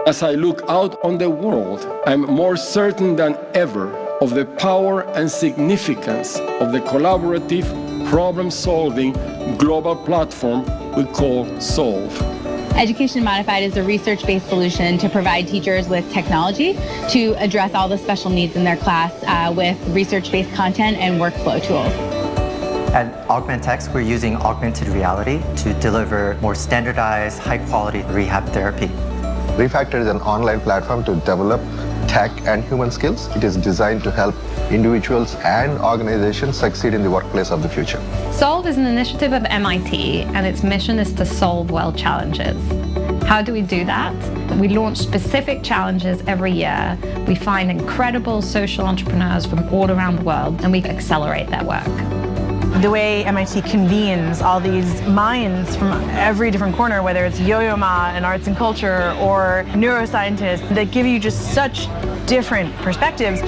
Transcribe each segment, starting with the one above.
As I look out on the world, I'm more certain than ever of the power and significance of the collaborative, problem-solving global platform we call Solve. Education Modified is a research-based solution to provide teachers with technology to address all the special needs in their class with research-based content and workflow tools. At Augmentex, we're using augmented reality to deliver more standardized, high-quality rehab therapy. Refactor is an online platform to develop tech and human skills. It is designed to help individuals and organizations succeed in the workplace of the future. Solve is an initiative of MIT, and its mission is to solve world challenges. How do we do that? We launch specific challenges every year. We find incredible social entrepreneurs from all around the world, and we accelerate their work. The way MIT convenes all these minds from every different corner, whether it's Yo-Yo Ma in arts and culture or neuroscientists, that give you just such different perspectives.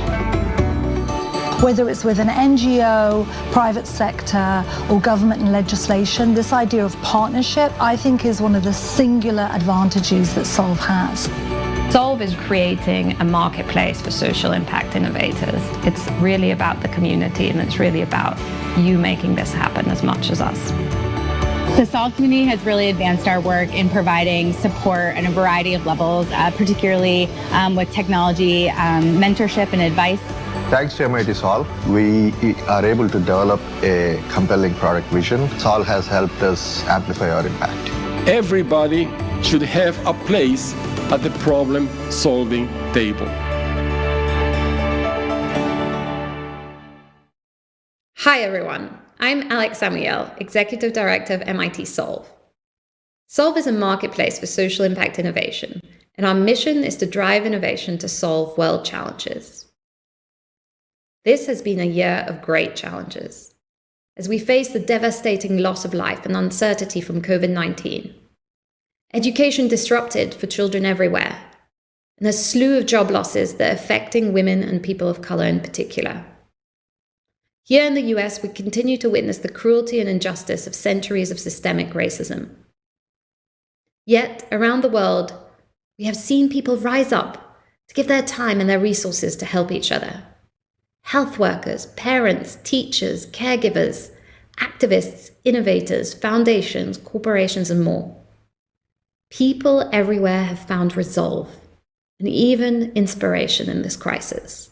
Whether it's with an NGO, private sector, or government and legislation, this idea of partnership, I think, is one of the singular advantages that Solve has. Solve is creating a marketplace for social impact innovators. It's really about the community, and it's really about you making this happen as much as us. The Solve community has really advanced our work in providing support at a variety of levels, particularly with technology, mentorship, and advice. Thanks to MIT Solve, we are able to develop a compelling product vision. Solve has helped us amplify our impact. Everybody should have a place at the problem-solving table. Hi everyone, I'm Alex Samuel, Executive Director of MIT Solve. Solve is a marketplace for social impact innovation, and our mission is to drive innovation to solve world challenges. This has been a year of great challenges, as we face the devastating loss of life and uncertainty from COVID-19, education disrupted for children everywhere, and a slew of job losses that are affecting women and people of color in particular. Here in the US, we continue to witness the cruelty and injustice of centuries of systemic racism. Yet, around the world, we have seen people rise up to give their time and their resources to help each other. Health workers, parents, teachers, caregivers, activists, innovators, foundations, corporations, and more. People everywhere have found resolve and even inspiration in this crisis.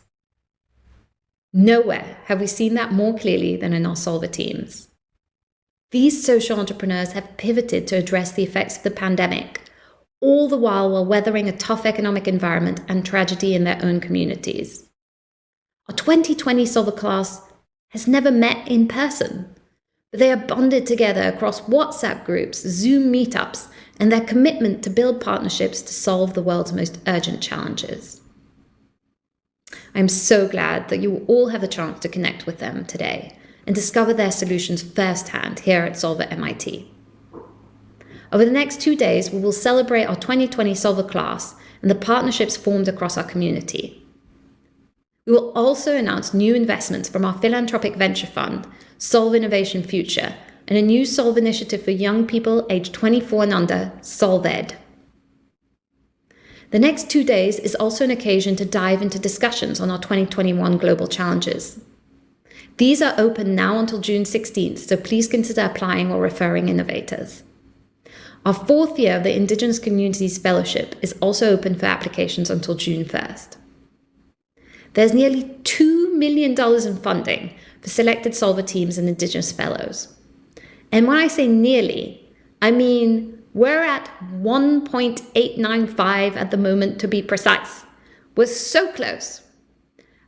Nowhere have we seen that more clearly than in our Solver teams. These social entrepreneurs have pivoted to address the effects of the pandemic, all the while weathering a tough economic environment and tragedy in their own communities. Our 2020 Solver class has never met in person, but they are bonded together across WhatsApp groups, Zoom meetups, and their commitment to build partnerships to solve the world's most urgent challenges. I'm so glad that you will all have a chance to connect with them today and discover their solutions firsthand here at Solver MIT. Over the next 2 days, we will celebrate our 2020 Solver class and the partnerships formed across our community. We will also announce new investments from our philanthropic venture fund, Solve Innovation Future, and a new Solve initiative for young people aged 24 and under, Solve Ed. The next 2 days is also an occasion to dive into discussions on our 2021 global challenges. These are open now until June 16th, so please consider applying or referring innovators. Our 4th year of the Indigenous Communities Fellowship is also open for applications until June 1st. There's nearly $2 million in funding for selected Solver teams and Indigenous fellows. And when I say nearly, I mean we're at 1.895 at the moment, to be precise. We're so close.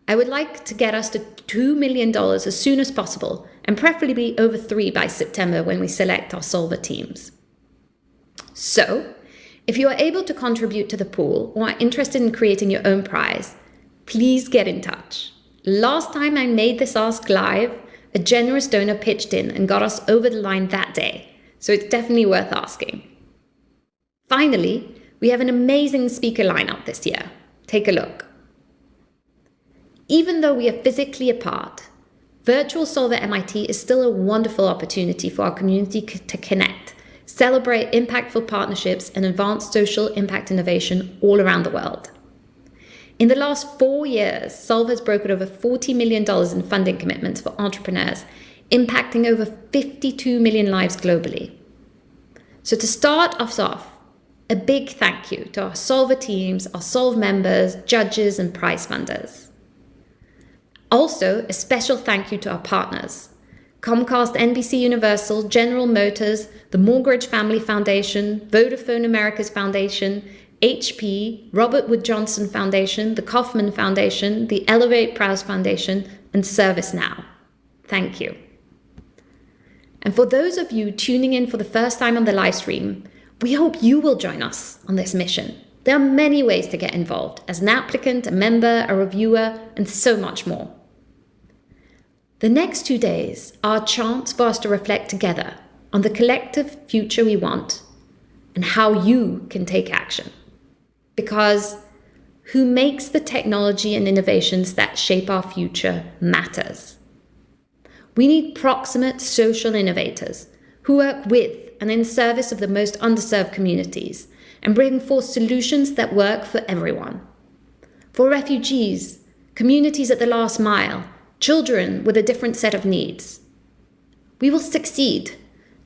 I would like to get us to $2 million as soon as possible, and preferably over 3 by September when we select our Solver teams. So, if you are able to contribute to the pool or are interested in creating your own prize, please get in touch. Last time I made this ask live, a generous donor pitched in and got us over the line that day, so it's definitely worth asking. Finally, we have an amazing speaker lineup this year. Take a look. Even though we are physically apart, Virtual Solver MIT is still a wonderful opportunity for our community to connect, celebrate impactful partnerships, and advance social impact innovation all around the world. In the last 4 years, Solve has brokered over $40 million in funding commitments for entrepreneurs, impacting over 52 million lives globally. So to start us off, a big thank you to our Solver teams, our Solve members, judges, and prize funders. Also, a special thank you to our partners, Comcast, NBC Universal, General Motors, the Mortgage Family Foundation, Vodafone Americas Foundation, HP, Robert Wood Johnson Foundation, the Kauffman Foundation, the Elevate Prowse Foundation, and ServiceNow. Thank you. And for those of you tuning in for the first time on the live stream, we hope you will join us on this mission. There are many ways to get involved as an applicant, a member, a reviewer, and so much more. The next 2 days are a chance for us to reflect together on the collective future we want and how you can take action. Because who makes the technology and innovations that shape our future matters. We need proximate social innovators who work with and in service of the most underserved communities and bring forth solutions that work for everyone. For refugees, communities at the last mile, children with a different set of needs. We will succeed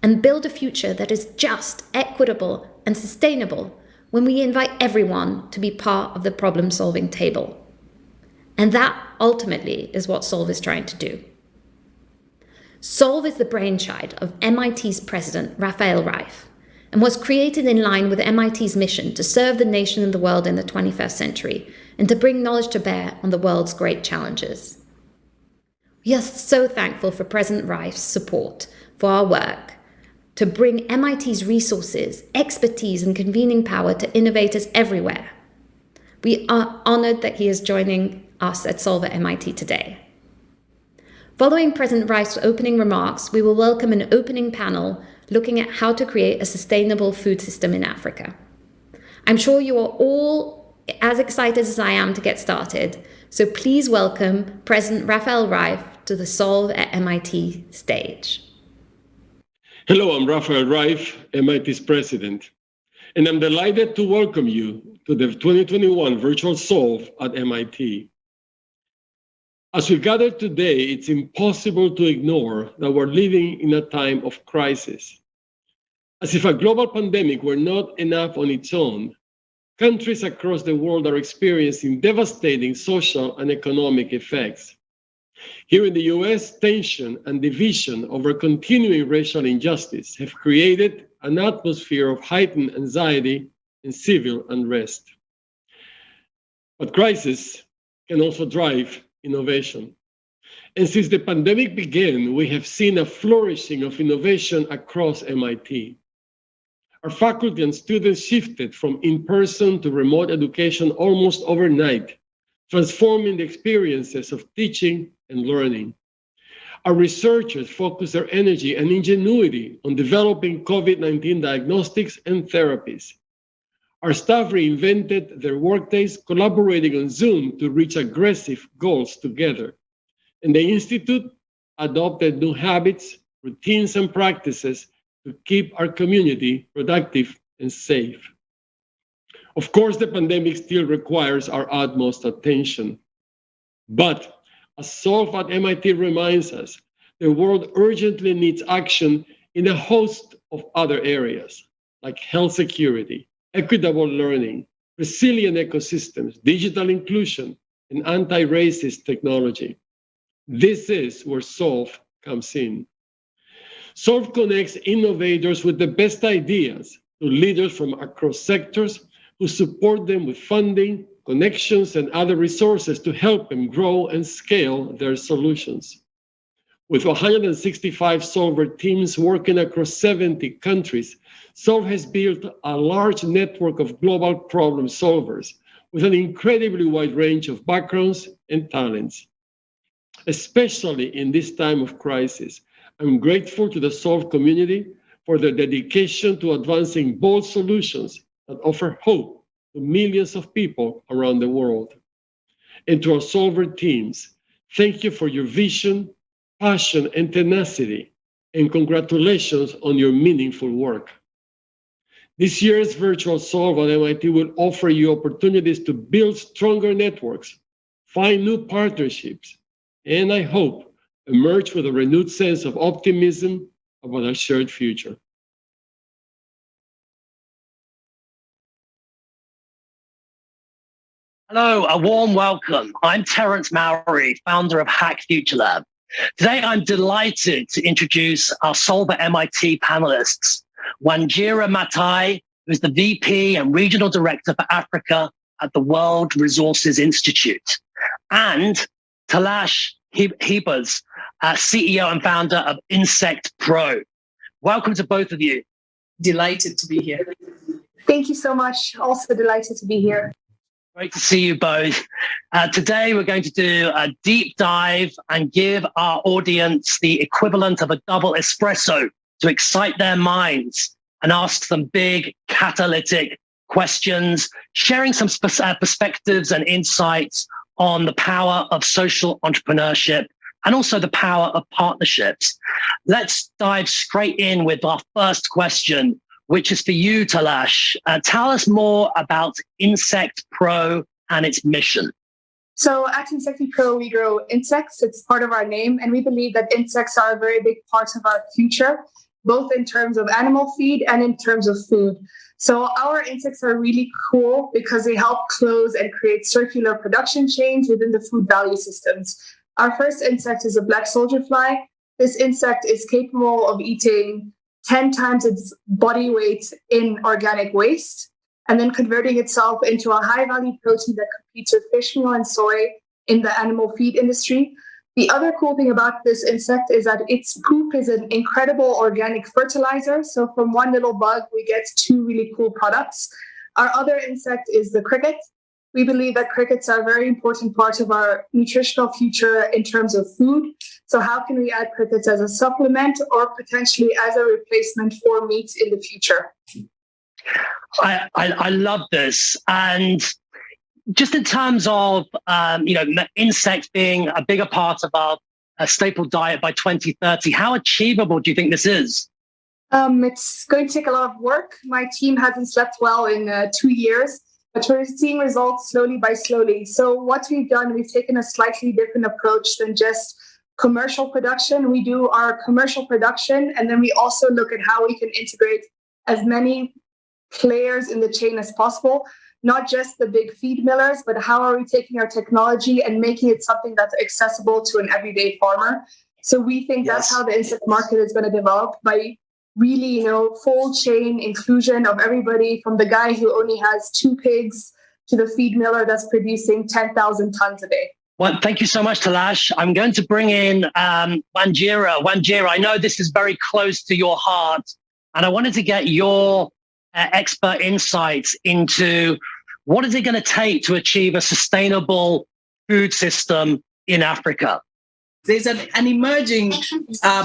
and build a future that is just, equitable, and sustainable when we invite everyone to be part of the problem-solving table. And that ultimately is what Solve is trying to do. Solve is the brainchild of MIT's president, Rafael Reif, and was created in line with MIT's mission to serve the nation and the world in the 21st century and to bring knowledge to bear on the world's great challenges. We are so thankful for President Reif's support for our work to bring MIT's resources, expertise, and convening power to innovators everywhere. We are honored that he is joining us at Solve at MIT today. Following President Reif's opening remarks, we will welcome an opening panel looking at how to create a sustainable food system in Africa. I'm sure you are all as excited as I am to get started, so please welcome President Rafael Reif to the Solve at MIT stage. Hello, I'm Rafael Reif, MIT's president, and I'm delighted to welcome you to the 2021 Virtual Solve at MIT. As we gather today, it's impossible to ignore that we're living in a time of crisis. As if a global pandemic were not enough on its own, countries across the world are experiencing devastating social and economic effects. Here in the US, tension and division over continuing racial injustice have created an atmosphere of heightened anxiety and civil unrest. But crisis can also drive innovation. And since the pandemic began, we have seen a flourishing of innovation across MIT. Our faculty and students shifted from in-person to remote education almost overnight, transforming the experiences of teaching and learning. Our researchers focused their energy and ingenuity on developing COVID-19 diagnostics and therapies. Our staff reinvented their workdays, collaborating on Zoom to reach aggressive goals together. And the Institute adopted new habits, routines, and practices to keep our community productive and safe. Of course, the pandemic still requires our utmost attention. But as Solve at MIT reminds us, the world urgently needs action in a host of other areas, like health security, equitable learning, resilient ecosystems, digital inclusion, and anti-racist technology. This is where Solve comes in. Solve connects innovators with the best ideas to leaders from across sectors who support them with funding, connections, and other resources to help them grow and scale their solutions. With 165 Solver teams working across 70 countries, Solve has built a large network of global problem solvers with an incredibly wide range of backgrounds and talents. Especially in this time of crisis, I'm grateful to the Solve community for their dedication to advancing bold solutions that offer hope to millions of people around the world. And to our Solver teams, thank you for your vision, passion, and tenacity, and congratulations on your meaningful work. This year's virtual Solve at MIT will offer you opportunities to build stronger networks, find new partnerships, and I hope emerge with a renewed sense of optimism about our shared future. Hello, a warm welcome. I'm Terence Mauri, founder of Hack Future Lab. Today, I'm delighted to introduce our Solve at MIT panelists, Wanjira Maathai, who's the VP and Regional Director for Africa at the World Resources Institute, and Talash Huijbers, CEO and founder of InsectiPro. Welcome to both of you. Delighted to be here. Thank you so much. Also delighted to be here. Great to see you both. Today, we're going to do a deep dive and give our audience the equivalent of a double espresso to excite their minds and ask them big catalytic questions, sharing some perspectives and insights on the power of social entrepreneurship and also the power of partnerships. Let's dive straight in with our first question, which is for you, Talash. Tell us more about InsectiPro and its mission. So at InsectiPro, we grow insects. It's part of our name. And we believe that insects are a very big part of our future, both in terms of animal feed and in terms of food. So our insects are really cool because they help close and create circular production chains within the food value systems. Our first insect is a black soldier fly. This insect is capable of eating 10 times its body weight in organic waste, and then converting itself into a high-value protein that competes with fish meal and soy in the animal feed industry. The other cool thing about this insect is that its poop is an incredible organic fertilizer. So from one little bug, we get two really cool products. Our other insect is the cricket. We believe that crickets are a very important part of our nutritional future in terms of food. So how can we add crickets as a supplement or potentially as a replacement for meat in the future? I love this. And just in terms of insects being a bigger part of our staple diet by 2030, how achievable do you think this is? It's going to take a lot of work. My team hasn't slept well in 2 years. But we're seeing results slowly by slowly. So what we've done, we've taken a slightly different approach than just commercial production. We do our commercial production, and then we also look at how we can integrate as many players in the chain as possible, not just the big feed millers, but how are we taking our technology and making it something that's accessible to an everyday farmer. So we think that's how the insect market is going to develop, by really, full chain inclusion of everybody from the guy who only has 2 pigs to the feed miller that's producing 10,000 tons a day. Well, thank you so much, Talash. I'm going to bring in Wanjira. Wanjira, I know this is very close to your heart, and I wanted to get your expert insights into what is it going to take to achieve a sustainable food system in Africa? There's an emerging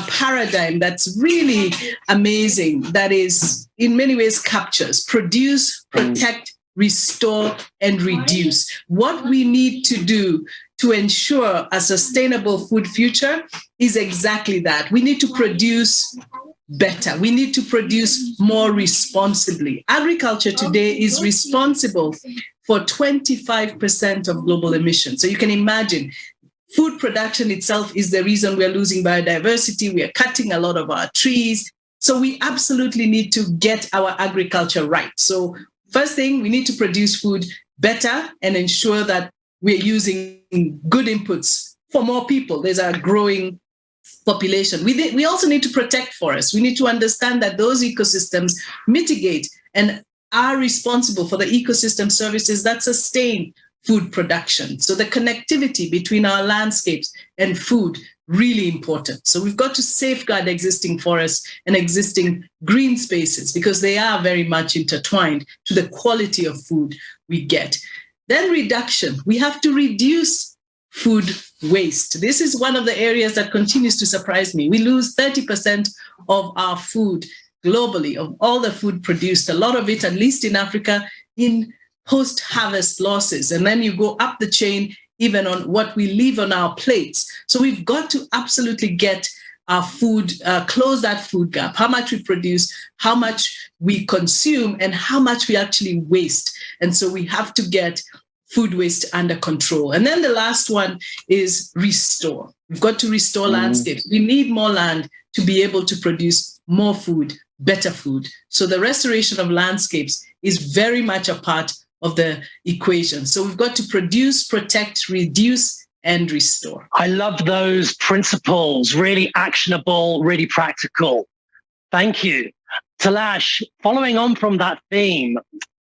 paradigm that's really amazing, that is in many ways captures produce, protect, restore, and reduce. What we need to do to ensure a sustainable food future is exactly that. We need to produce better. We need to produce more responsibly. Agriculture today is responsible for 25% of global emissions. So you can imagine, food production itself is the reason we are losing biodiversity. We are cutting a lot of our trees. So we absolutely need to get our agriculture right. So first thing, we need to produce food better and ensure that we're using good inputs for more people. There's a growing population. We also need to protect forests. We need to understand that those ecosystems mitigate and are responsible for the ecosystem services that sustain food production. So the connectivity between our landscapes and food, really important. So we've got to safeguard existing forests and existing green spaces because they are very much intertwined to the quality of food we get. Then reduction. We have to reduce food waste. This is one of the areas that continues to surprise me. We lose 30% of our food globally, of all the food produced, a lot of it, at least in Africa, in post-harvest losses. And then you go up the chain, even on what we leave on our plates. So we've got to absolutely get our food, close that food gap, how much we produce, how much we consume, and how much we actually waste. And so we have to get food waste under control. And then the last one is restore. We've got to restore landscapes. We need more land to be able to produce more food, better food. So the restoration of landscapes is very much a part of the equation. So we've got to produce, protect, reduce, and restore. I love those principles, really actionable, really practical. Thank you. Talash, following on from that theme,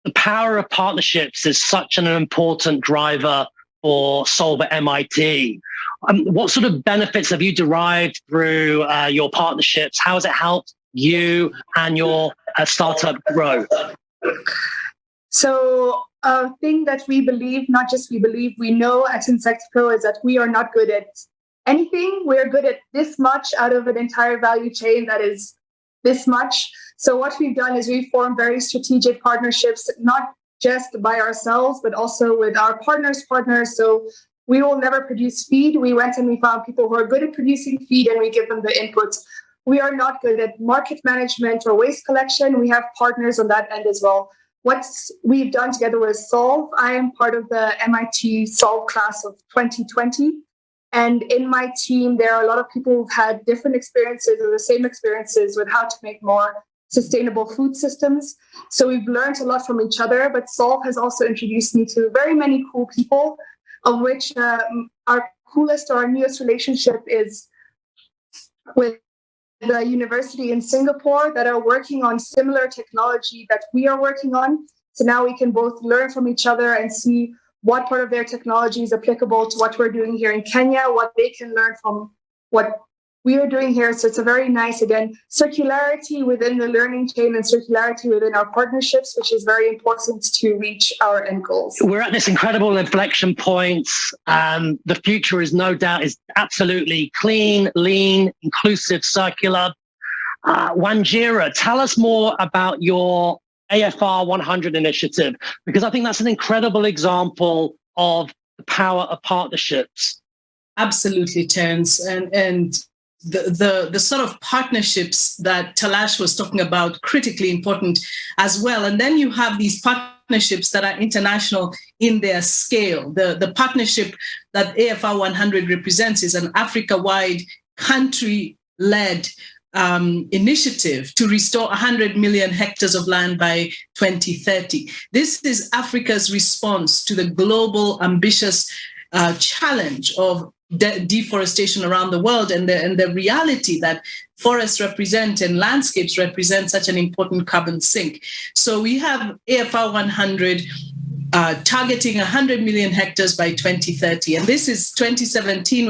the power of partnerships is such an important driver for Solve at MIT. What sort of benefits have you derived through your partnerships? How has it helped you and your startup grow? So a thing that we believe, not just we believe, we know at InsectiPro is that we are not good at anything. We're good at this much out of an entire value chain that is this much. So what we've done is we formed very strategic partnerships, not just by ourselves, but also with our partners. So we will never produce feed. We went and we found people who are good at producing feed and we give them the input. We are not good at market management or waste collection. We have partners on that end as well. What we've done together with Solve, I am part of the MIT Solve class of 2020. And in my team, there are a lot of people who've had different experiences or the same experiences with how to make more sustainable food systems. So we've learned a lot from each other, but Solve has also introduced me to very many cool people, of which our coolest or our newest relationship is with the university in Singapore that are working on similar technology that we are working on. So now we can both learn from each other and see what part of their technology is applicable to what we're doing here in Kenya, what they can learn from what we are doing here. So it's a very nice, again, circularity within the learning chain and circularity within our partnerships, which is very important to reach our end goals. We're at this incredible inflection point. The future is no doubt is absolutely clean, lean, inclusive, circular. Wanjira, tell us more about your AFR 100 initiative, because I think that's an incredible example of the power of partnerships. Absolutely, Terence. And the sort of partnerships that Talash was talking about, critically important as well. And then you have these partnerships that are international in their scale. The partnership that AFR 100 represents is an Africa-wide, country-led initiative to restore 100 million hectares of land by 2030. This is Africa's response to the global ambitious challenge of deforestation around the world and the reality that forests represent and landscapes represent such an important carbon sink. So we have AFR 100 targeting 100 million hectares by 2030. And this is 2017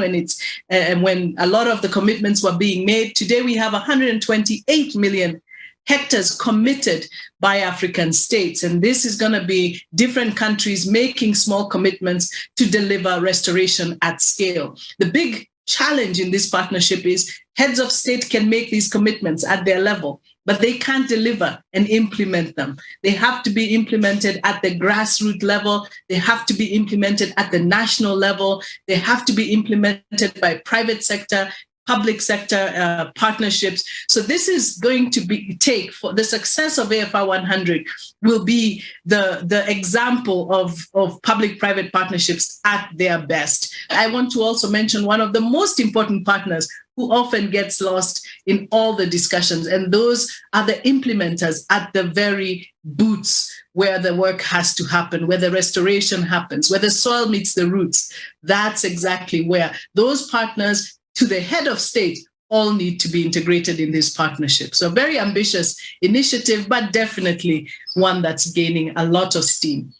when a lot of the commitments were being made. Today we have 128 million hectares committed by African states. And this is going to be different countries making small commitments to deliver restoration at scale. The big challenge in this partnership is heads of state can make these commitments at their level, but they can't deliver and implement them. They have to be implemented at the grassroots level. They have to be implemented at the national level. They have to be implemented by private sector, public sector partnerships. So this is going to take for the success of AFR 100 will be the example of public-private partnerships at their best. I want to also mention one of the most important partners who often gets lost in all the discussions, and those are the implementers at the very boots where the work has to happen, where the restoration happens, where the soil meets the roots. That's exactly where those partners to the head of state all need to be integrated in this partnership. So very ambitious initiative, but definitely one that's gaining a lot of steam.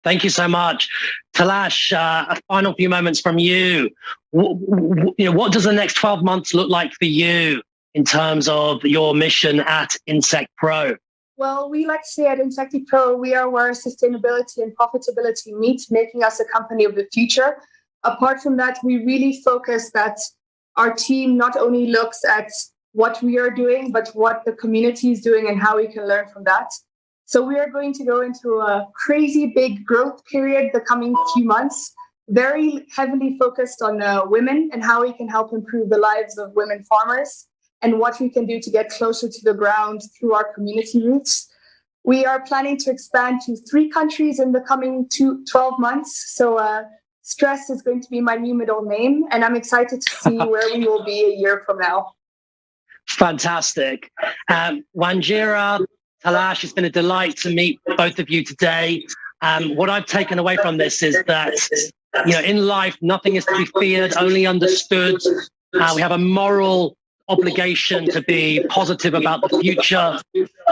Thank you so much. Talash, a final few moments from you. What does the next 12 months look like for you in terms of your mission at InsectiPro? Well, we like to say at InsectiPro, we are where sustainability and profitability meet, making us a company of the future. Apart from that, we really focus that our team not only looks at what we are doing, but what the community is doing and how we can learn from that. So we are going to go into a crazy big growth period the coming few months, very heavily focused on women and how we can help improve the lives of women farmers and what we can do to get closer to the ground through our community roots. We are planning to expand to 3 countries in the coming 12 months. So Stress is going to be my new middle name, and I'm excited to see where we will be a year from now. Fantastic. Wanjira, Talash, it's been a delight to meet both of you today. What I've taken away from this is that, in life, nothing is to be feared, only understood. We have a moral obligation to be positive about the future.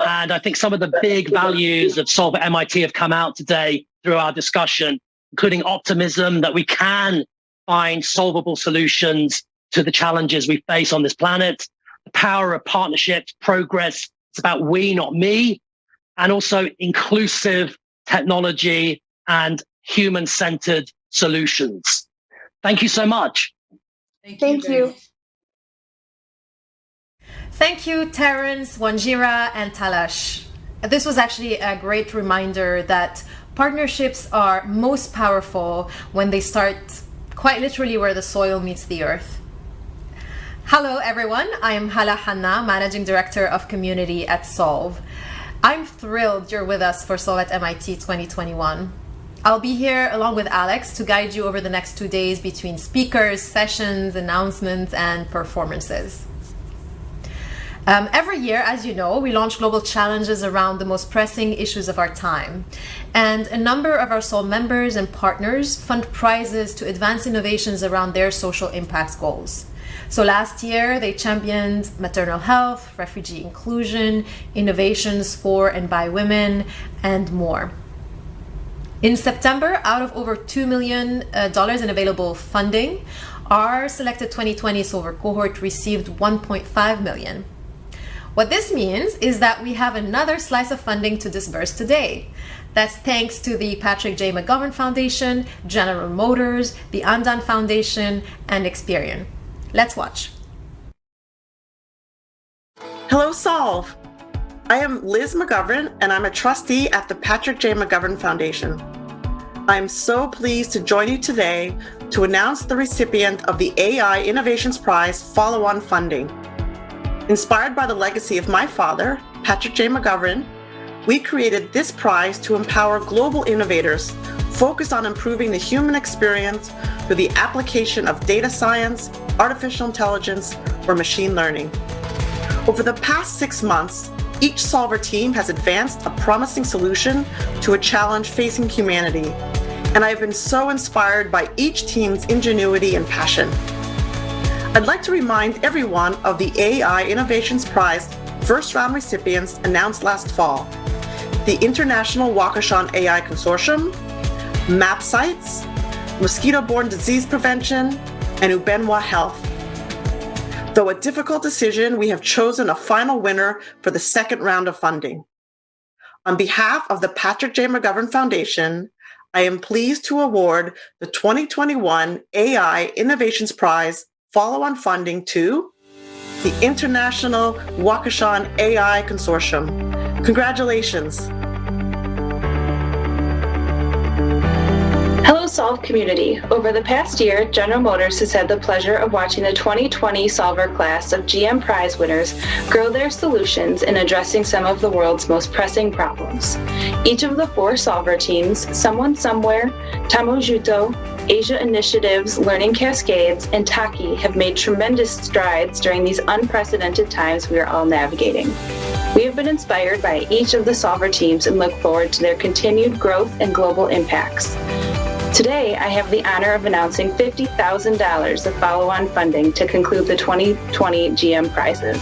And I think some of the big values of Solve at MIT have come out today through our discussion, including optimism that we can find solvable solutions to the challenges we face on this planet, the power of partnerships, progress. It's about we, not me, and also inclusive technology and human-centered solutions. Thank you so much. Thank you. Thank you, Terence, Wanjira, and Talash. This was actually a great reminder that partnerships are most powerful when they start quite literally where the soil meets the earth. Hello, everyone. I am Hala Hanna, Managing Director of Community at Solve. I'm thrilled you're with us for Solve at MIT 2021. I'll be here along with Alex to guide you over the next 2 days between speakers, sessions, announcements, and performances. Every year, as you know, we launch global challenges around the most pressing issues of our time. And a number of our Solve members and partners fund prizes to advance innovations around their social impact goals. So last year, they championed maternal health, refugee inclusion, innovations for and by women, and more. In September, out of over $2 million in available funding, our selected 2020 Solver cohort received $1.5 million. What this means is that we have another slice of funding to disburse today. That's thanks to the Patrick J. McGovern Foundation, General Motors, the Andan Foundation, and Experian. Let's watch. Hello, Solve. I am Liz McGovern, and I'm a trustee at the Patrick J. McGovern Foundation. I'm so pleased to join you today to announce the recipient of the AI Innovations Prize follow-on funding. Inspired by the legacy of my father, Patrick J. McGovern, we created this prize to empower global innovators focused on improving the human experience through the application of data science, artificial intelligence, or machine learning. Over the past 6 months, each Solver team has advanced a promising solution to a challenge facing humanity, and I have been so inspired by each team's ingenuity and passion. I'd like to remind everyone of the AI Innovations Prize first round recipients announced last fall: the International Waukeshan AI Consortium, MAP Sites, Mosquito-Borne Disease Prevention, and Ubenwa Health. Though a difficult decision, we have chosen a final winner for the second round of funding. On behalf of the Patrick J. McGovern Foundation, I am pleased to award the 2021 AI Innovations Prize follow-on funding to the International Waukeshan AI Consortium. Congratulations. Hello, Solve community. Over the past year, General Motors has had the pleasure of watching the 2020 Solver class of GM Prize winners grow their solutions in addressing some of the world's most pressing problems. Each of the 4 Solver teams, Someone Somewhere, Tamojuto, Asia Initiatives, Learning Cascades, and Taki have made tremendous strides during these unprecedented times we are all navigating. We have been inspired by each of the Solver teams and look forward to their continued growth and global impacts. Today, I have the honor of announcing $50,000 of follow-on funding to conclude the 2020 GM prizes.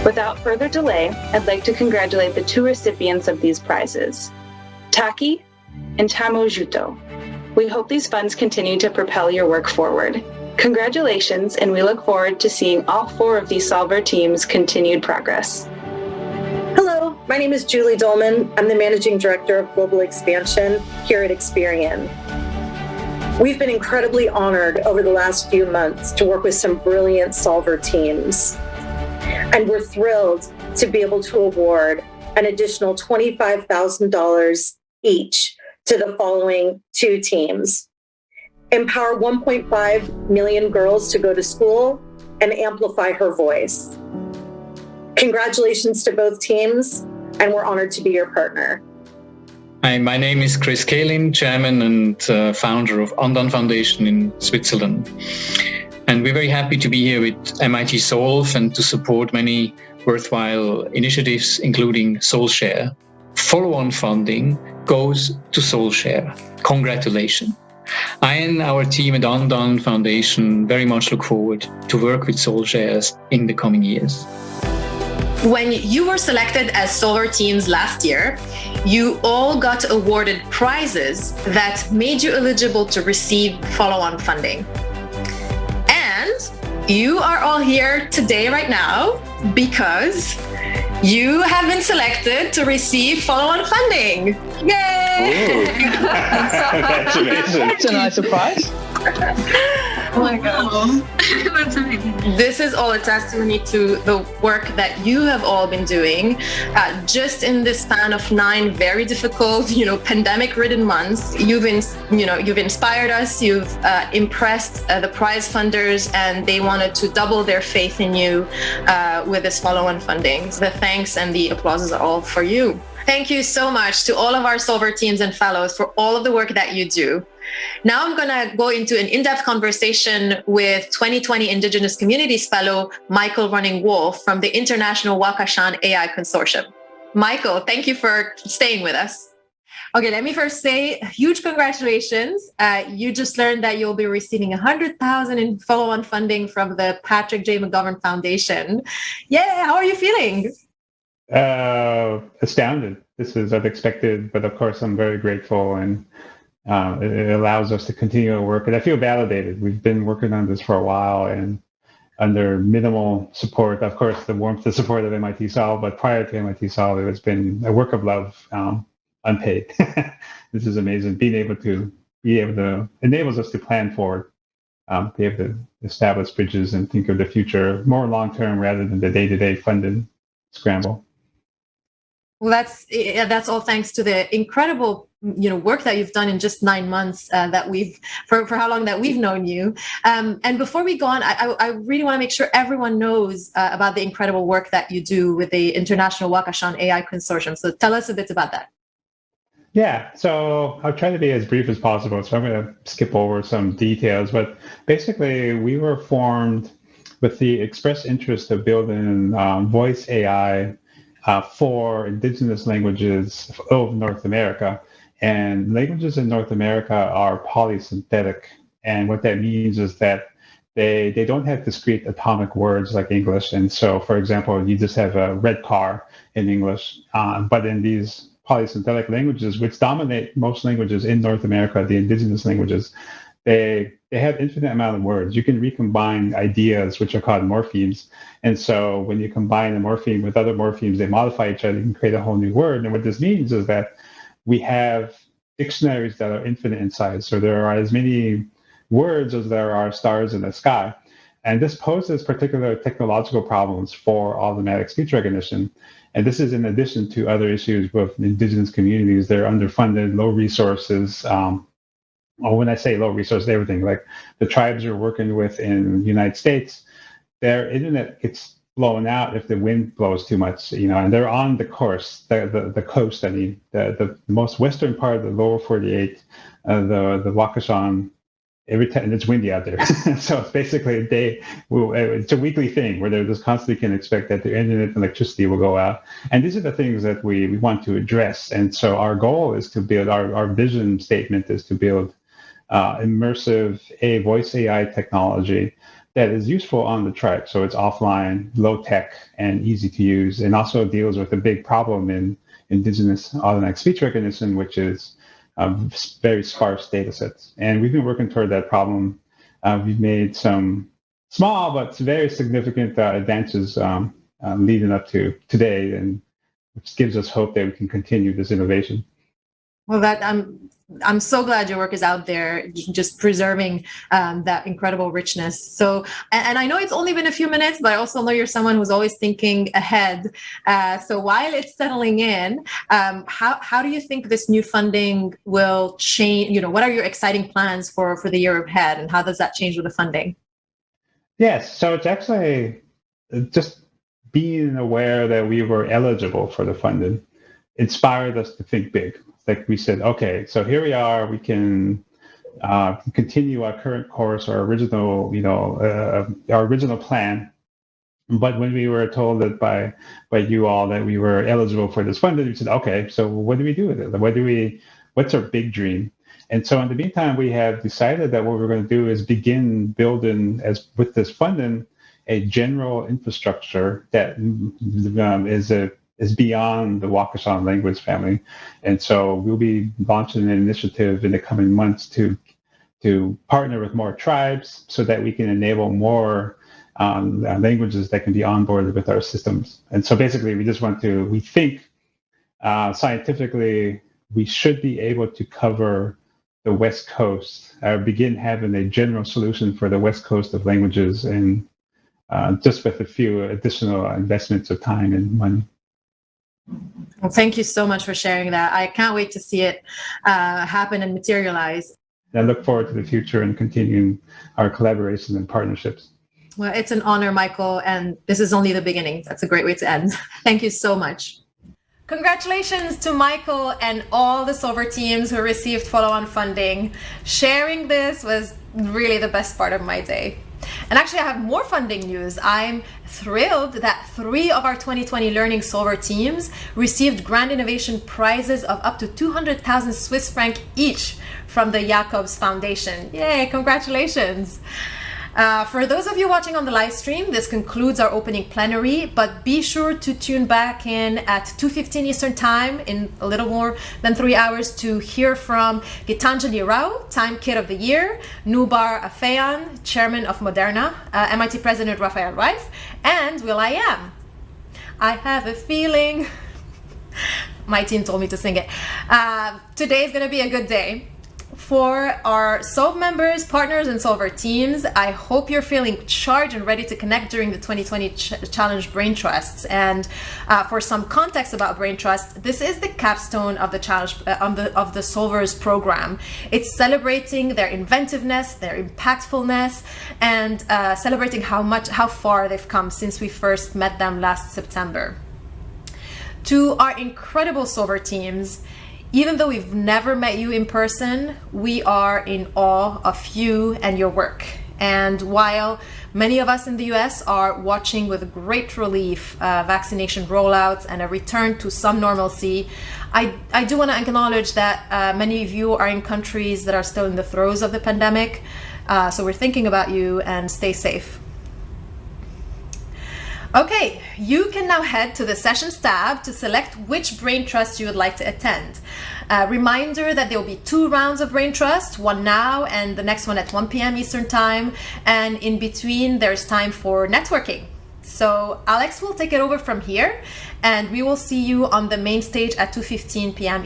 Without further delay, I'd like to congratulate the 2 recipients of these prizes, Taki and Tamojuto. We hope these funds continue to propel your work forward. Congratulations, and we look forward to seeing all 4 of these Solver teams' continued progress. Hello, my name is Julie Dolman. I'm the Managing Director of Global Expansion here at Experian. We've been incredibly honored over the last few months to work with some brilliant Solver teams. And we're thrilled to be able to award an additional $25,000 each to the following 2 teams: empower 1.5 million girls to go to school, and amplify her voice. Congratulations to both teams, and we're honored to be your partner. Hi, my name is Chris Kalin, chairman and founder of Undone Foundation in Switzerland. And we're very happy to be here with MIT Solve and to support many worthwhile initiatives, including SoulShare. Follow-on funding goes to SoulShare. Congratulations. I and our team at Undone Foundation very much look forward to work with SoulShares in the coming years. When you were selected as Solver teams last year, you all got awarded prizes that made you eligible to receive follow-on funding. And you are all here today right now because you have been selected to receive follow-on funding. Yay! That's amazing. That's a nice surprise. Oh my God. That's amazing. This is all a testimony to the work that you have all been doing just in this span of 9 very difficult, pandemic-ridden months. You've inspired us, you've impressed the prize funders, and they wanted to double their faith in you with this follow-on funding. So the thanks and the applause are all for you. Thank you so much to all of our Solver teams and fellows for all of the work that you do. Now I'm going to go into an in-depth conversation with 2020 Indigenous Communities Fellow Michael Running-Wolf from the International Wakashan AI Consortium. Michael, thank you for staying with us. Okay, let me first say huge congratulations. You just learned that you'll be receiving $100,000 in follow-on funding from the Patrick J. McGovern Foundation. Yeah, how are you feeling? Astounded. This is unexpected, but of course I'm very grateful, and it allows us to continue our work. And I feel validated. We've been working on this for a while and under minimal support. Of course, the support of MIT Solve, but prior to MIT Solve, it has been a work of love, unpaid. This is amazing. Being able to enables us to plan forward, be able to establish bridges and think of the future more long-term rather than the day-to-day funding scramble. Well, that's all thanks to the incredible work that you've done in just 9 months for how long that we've known you. And before we go on, I really want to make sure everyone knows about the incredible work that you do with the International Wakashan AI Consortium. So tell us a bit about that. Yeah, so I'll try to be as brief as possible. So I'm going to skip over some details, but basically we were formed with the express interest of building voice AI for indigenous languages of North America. And languages in North America are polysynthetic. And what that means is that they don't have discrete atomic words like English. And so, for example, you just have a red car in English. But in these polysynthetic languages, which dominate most languages in North America, the indigenous languages, they have infinite amount of words. You can recombine ideas, which are called morphemes. And so when you combine a morpheme with other morphemes, they modify each other and create a whole new word. And what this means is that we have dictionaries that are infinite in size. So there are as many words as there are stars in the sky. And this poses particular technological problems for automatic speech recognition. And this is in addition to other issues with indigenous communities. They're underfunded, low resources. Or when I say low resources, everything, like the tribes you're working with in the United States, their internet gets blown out if the wind blows too much, and they're on the coast, the coast, the most western part of the lower 48, the Wakashan, every time it's windy out there. So it's basically it's a weekly thing where they just constantly can expect that the internet and electricity will go out. And these are the things that we want to address. And so our goal is to build, our vision statement is to build immersive voice AI technology that is useful on the tribe. So it's offline, low tech, and easy to use, and also deals with a big problem in indigenous automatic speech recognition, which is very sparse data sets. And we've been working toward that problem. We've made some small but very significant advances leading up to today, and which gives us hope that we can continue this innovation. Well, that I'm I'm so glad your work is out there, just preserving that incredible richness. So, and I know it's only been a few minutes, but I also know you're someone who's always thinking ahead. So while it's settling in, how do you think this new funding will change? You know, what are your exciting plans for the year ahead, and how does that change with the funding? Yes, so it's actually just being aware that we were eligible for the funding inspired us to think big. Like we said, okay, so here we are. We can continue our current course, our original, our original plan. But when we were told that by you all that we were eligible for this funding, we said, okay, so what do we do with it? What's our big dream? And so in the meantime, we have decided that what we're going to do is begin building, with this funding, a general infrastructure that is beyond the Waukesha language family. And so we'll be launching an initiative in the coming months to partner with more tribes so that we can enable more languages that can be onboarded with our systems. And so basically we think scientifically we should be able to cover the West Coast, begin having a general solution for the West Coast of languages, and just with a few additional investments of time and money. Well, thank you so much for sharing that. I can't wait to see it happen and materialize. I look forward to the future and continuing our collaborations and partnerships. Well, it's an honor, Michael, and this is only the beginning. That's a great way to end. Thank you so much. Congratulations to Michael and all the Solver teams who received follow-on funding. Sharing this was really the best part of my day. And actually, I have more funding news. I'm thrilled that 3 of our 2020 Learning Solver teams received Grand Innovation prizes of up to 200,000 Swiss franc each from the Jacobs Foundation. Yay, congratulations. For those of you watching on the live stream, this concludes our opening plenary, but be sure to tune back in at 2:15 Eastern Time in a little more than 3 hours to hear from Gitanjali Rao, Time Kid of the Year, Nubar Afeyan, Chairman of Moderna, MIT President Rafael Reif, and will.i.am. I have a feeling. My team told me to sing it. Today is going to be a good day. For our Solve members, partners, and Solver teams, I hope you're feeling charged and ready to connect during the 2020 Challenge Brain Trusts. And for some context about Brain Trust, this is the capstone of the challenge of the Solvers program. It's celebrating their inventiveness, their impactfulness, and celebrating how far they've come since we first met them last September. To our incredible Solver teams, even though we've never met you in person, we are in awe of you and your work. And while many of us in the US are watching with great relief vaccination rollouts and a return to some normalcy, I do want to acknowledge that many of you are in countries that are still in the throes of the pandemic. So we're thinking about you, and stay safe. Okay, you can now head to the Sessions tab to select which Brain Trust you would like to attend. Reminder that there will be 2 rounds of Brain Trust, one now and the next one at 1 p.m. Eastern Time. And in between, there's time for networking. So Alex will take it over from here, and we will see you on the main stage at 2:15 p.m.